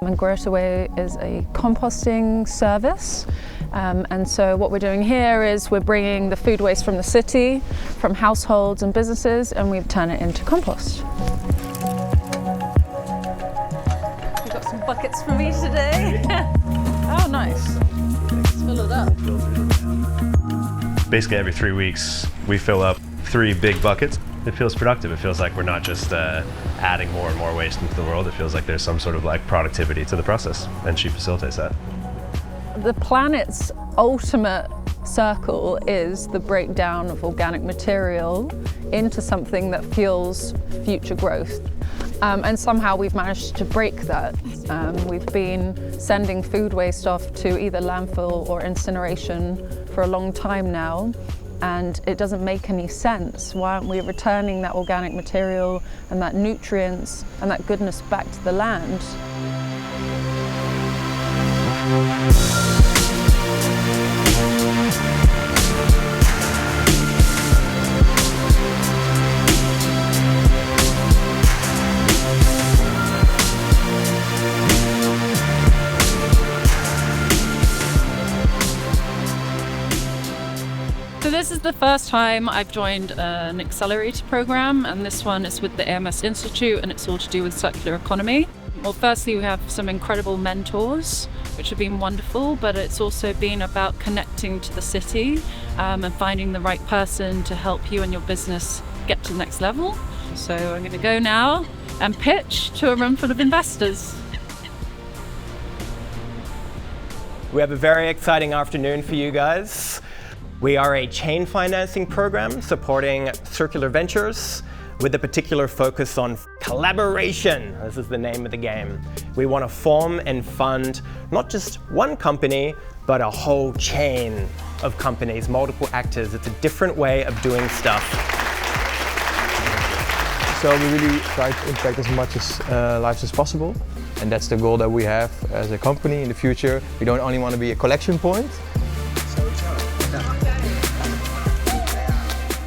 And Grow It Away is a composting service. And so what we're doing here is we're bringing the food waste from the city, from households and businesses, and we turn it into compost. We've got some buckets for me today. Oh, nice. Let's fill it up. Basically every 3 weeks we fill up 3 big buckets. It feels productive. It feels like we're not just adding more and more waste into the world. It feels like there's some sort of like productivity to the process, and she facilitates that. The planet's ultimate circle is the breakdown of organic material into something that fuels future growth. And somehow we've managed to break that. We've been sending food waste off to either landfill or incineration for a long time now, and it doesn't make any sense. Why aren't we returning that organic material and that nutrients and that goodness back to the land? So this is the first time I've joined an accelerator program, and this one is with the AMS Institute, and it's all to do with circular economy. Well, firstly, we have some incredible mentors, which have been wonderful, but it's also been about connecting to the city and finding the right person to help you and your business get to the next level. So I'm going to go now and pitch to a room full of investors. We have a very exciting afternoon for you guys. We are a chain financing program supporting circular ventures with a particular focus on collaboration. This is the name of the game. We want to form and fund not just one company, but a whole chain of companies, multiple actors. It's a different way of doing stuff. So we really try to impact as much lives as possible. And that's the goal that we have as a company in the future. We don't only want to be a collection point.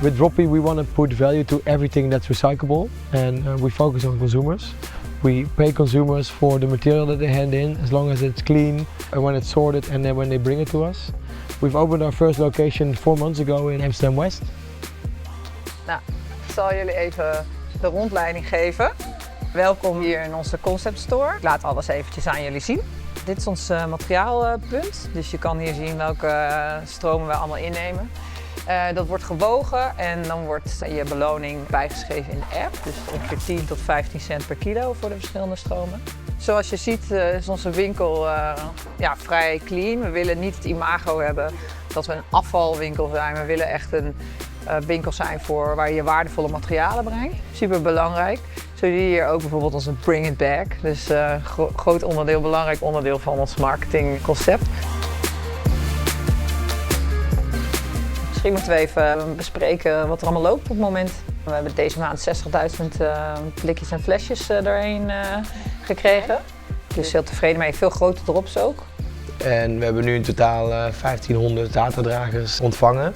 With Droppy, we want to put value to everything that's recyclable, and we focus on consumers. We pay consumers for the material that they hand in, as long as it's clean, and when it's sorted, and then when they bring it to us. We've opened our first location 4 months ago in Amsterdam West. Nou, ik zal jullie even de rondleiding geven. Welkom hier in onze concept store. Ik laat alles eventjes aan jullie zien. Dit is ons materiaalpunt, dus je kan hier zien welke stromen we allemaal innemen. Dat wordt gewogen en dan wordt je beloning bijgeschreven in de app. Dus ongeveer 10 tot 15 cent per kilo voor de verschillende stromen. Zoals je ziet is onze winkel vrij clean. We willen niet het imago hebben dat we een afvalwinkel zijn. We willen echt een winkel zijn waar je waardevolle materialen brengt. Super belangrijk. Zo zie je hier ook bijvoorbeeld onze Bring It Back. Dus groot onderdeel, belangrijk onderdeel van ons marketingconcept. Misschien moeten we even bespreken wat er allemaal loopt op het moment. We hebben deze maand 60.000 blikjes en flesjes doorheen gekregen. Dus heel tevreden mee, veel grote drops ook. En we hebben nu in totaal 1500 datadragers ontvangen.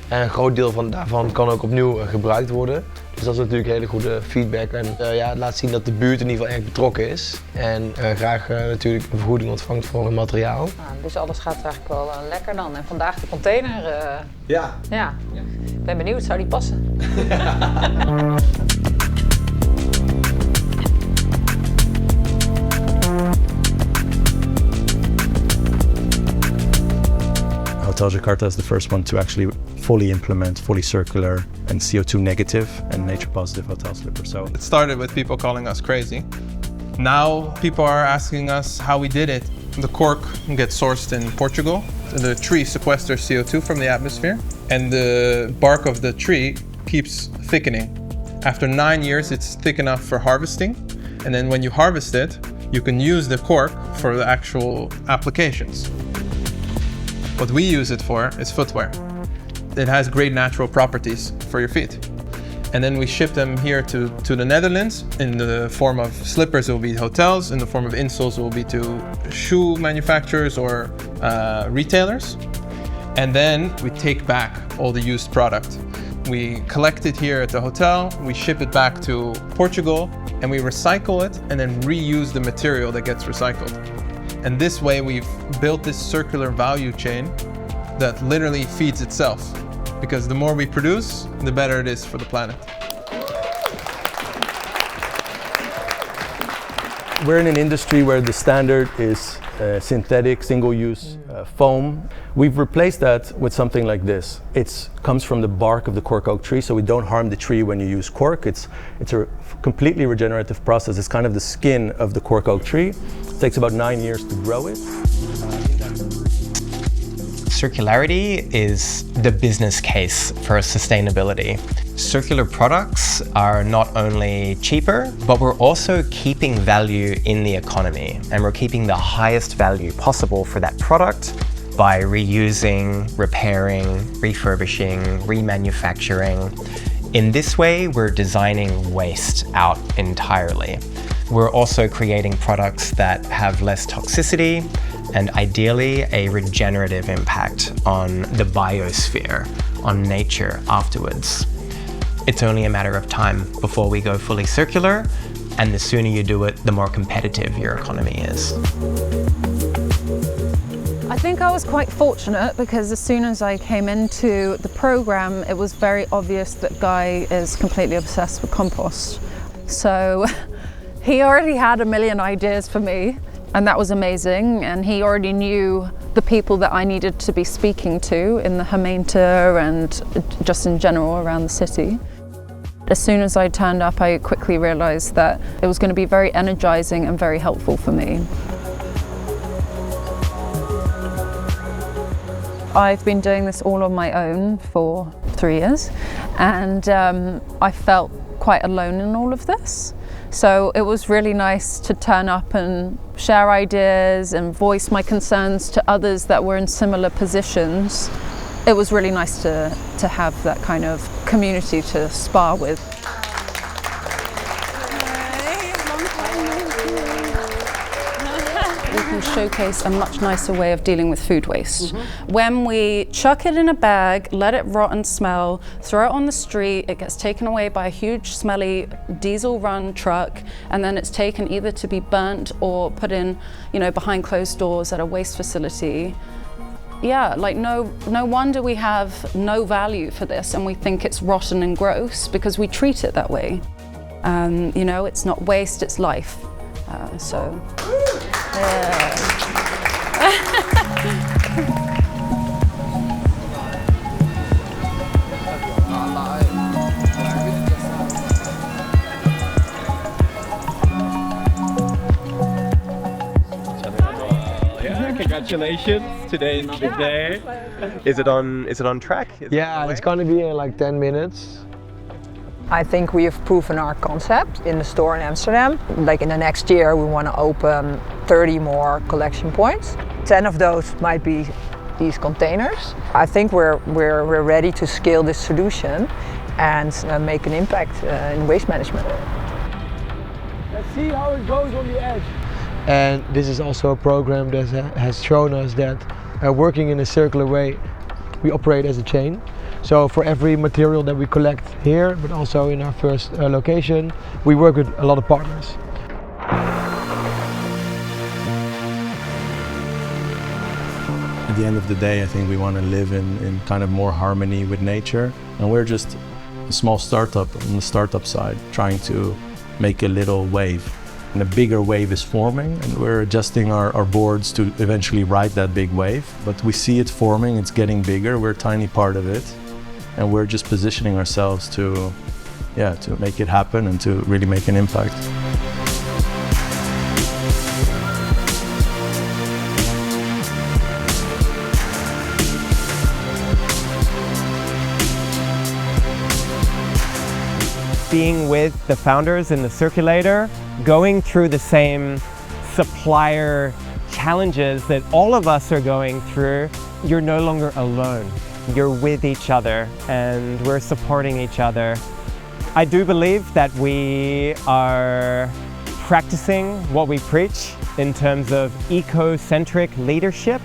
En een groot deel daarvan kan ook opnieuw gebruikt worden. Dus dat is natuurlijk hele goede feedback. En het laat zien dat de buurt in ieder geval erg betrokken is. En graag natuurlijk een vergoeding ontvangt voor het materiaal. Nou, dus alles gaat eigenlijk wel lekker dan. En vandaag de container. Ja. Ik ben benieuwd, zou die passen? Hotel Jakarta is the first one to actually fully implement fully circular and CO2 negative and nature positive hotel slipper. So it started with people calling us crazy. Now people are asking us how we did it. The cork gets sourced in Portugal. The tree sequesters CO2 from the atmosphere, and the bark of the tree keeps thickening. After 9 years, it's thick enough for harvesting, and then when you harvest it, you can use the cork for the actual applications. What we use it for is footwear. It has great natural properties for your feet. And then we ship them here to the Netherlands. In the form of slippers, it will be hotels. In the form of insoles, it will be to shoe manufacturers or retailers. And then we take back all the used product. We collect it here at the hotel, we ship it back to Portugal, and we recycle it and then reuse the material that gets recycled. And this way we've built this circular value chain that literally feeds itself. Because the more we produce, the better it is for the planet. We're in an industry where the standard is synthetic, single-use foam. We've replaced that with something like this. It comes from the bark of the cork oak tree, so we don't harm the tree when you use cork. It's a completely regenerative process. It's kind of the skin of the cork oak tree. It takes about 9 years to grow it. Circularity is the business case for sustainability. Circular products are not only cheaper, but we're also keeping value in the economy, and we're keeping the highest value possible for that product by reusing, repairing, refurbishing, remanufacturing. In this way, we're designing waste out entirely. We're also creating products that have less toxicity and ideally a regenerative impact on the biosphere, on nature afterwards. It's only a matter of time before we go fully circular, and the sooner you do it, the more competitive your economy is. I think I was quite fortunate because as soon as I came into the program, it was very obvious that Guy is completely obsessed with compost. So he already had a million ideas for me, and that was amazing. And he already knew the people that I needed to be speaking to in the gemeente and just in general around the city. As soon as I turned up, I quickly realized that it was going to be very energizing and very helpful for me. I've been doing this all on my own for 3 years, and I felt quite alone in all of this. So it was really nice to turn up and share ideas and voice my concerns to others that were in similar positions. It was really nice to have that kind of community to spar with. We can showcase a much nicer way of dealing with food waste. When we chuck it in a bag, let it rot and smell, throw it on the street, it gets taken away by a huge smelly diesel-run truck, and then it's taken either to be burnt or put in, behind closed doors at a waste facility. Yeah, like no wonder we have no value for this and we think it's rotten and gross because we treat it that way. It's not waste, it's life. Congratulations! Today's the day. Is it on track? Yeah, it's gonna be in like 10 minutes. I think we have proven our concept in the store in Amsterdam. Like in the next year, we want to open 30 more collection points. 10 of those might be these containers. I think we're ready to scale this solution and make an impact in waste management. Let's see how it goes on the edge. And this is also a program that has shown us that working in a circular way, we operate as a chain. So for every material that we collect here, but also in our first location, we work with a lot of partners. At the end of the day, I think we want to live in kind of more harmony with nature. And we're just a small startup on the startup side, trying to make a little wave. And a bigger wave is forming, and we're adjusting our boards to eventually ride that big wave. But we see it forming, it's getting bigger, we're a tiny part of it. And we're just positioning ourselves to make it happen and to really make an impact. Being with the founders in the circulator, going through the same supplier challenges that all of us are going through, you're no longer alone. You're with each other and we're supporting each other. I do believe that we are practicing what we preach in terms of eco-centric leadership,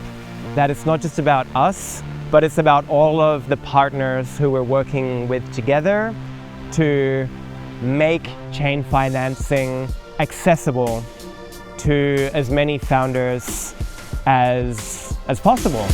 that it's not just about us, but it's about all of the partners who we're working with together to make chain financing accessible to as many founders as possible.